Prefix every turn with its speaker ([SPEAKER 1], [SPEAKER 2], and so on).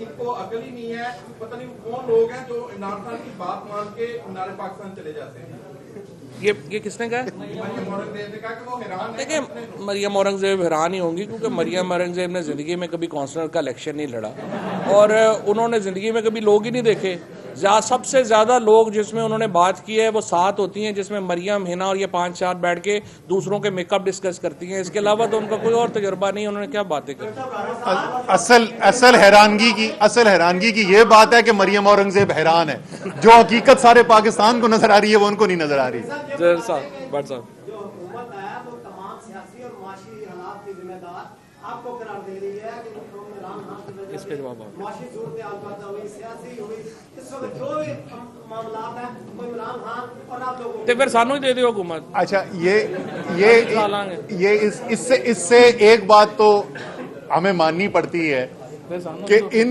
[SPEAKER 1] ان کو عقل ہی نہیں ہے, پتہ نہیں کون لوگ ہیں جو عمران خان کی بات مان کے مینار پاکستان چلے جاتے ہیں.
[SPEAKER 2] یہ کس نے کہا؟
[SPEAKER 1] مریم اورنگزیب نے کہا کہ وہ حیران ہے.
[SPEAKER 2] دیکھیں مریم اورنگزیب حیران ہی ہوں گی, کیونکہ مریم اورنگزیب نے زندگی میں کبھی کونسلر کا الیکشن نہیں لڑا, اور انہوں نے زندگی میں کبھی لوگ ہی نہیں دیکھے. سب سے زیادہ لوگ جس میں انہوں نے بات کی ہے وہ 7 ہوتی ہیں, جس میں مریم, ہنا اور یہ 5-4 بیٹھ کے دوسروں کے میک اپ ڈسکس کرتی ہیں. اس کے علاوہ تو ان کا کوئی اور تجربہ نہیں, انہوں نے کیا باتیں کی.
[SPEAKER 3] اصل حیرانگی کی یہ بات ہے کہ مریم اورنگزیب حیران ہے. جو حقیقت سارے پاکستان کو نظر آ رہی ہے وہ ان کو نہیں نظر آ رہی.
[SPEAKER 2] بٹ صاحب
[SPEAKER 4] جو حکومت ہے وہ تمام سیاسی اور معاشی حالات کی ذمہ دار آپ کو قرار دے رہی ہے کہ عمران خان کی وجہ
[SPEAKER 2] اس پہ جواب
[SPEAKER 4] معاشی صورتحال پیدا ہوئی, سیاسی ہوئی, اس وقت جو بھی معاملات ہیں وہ عمران خان اور آپ لوگوں
[SPEAKER 2] تو پھر سانو ہی دے دیو حکومت.
[SPEAKER 3] اچھا یہ اس سے ایک بات تو ہمیں ماننی پڑتی ہے کہ ان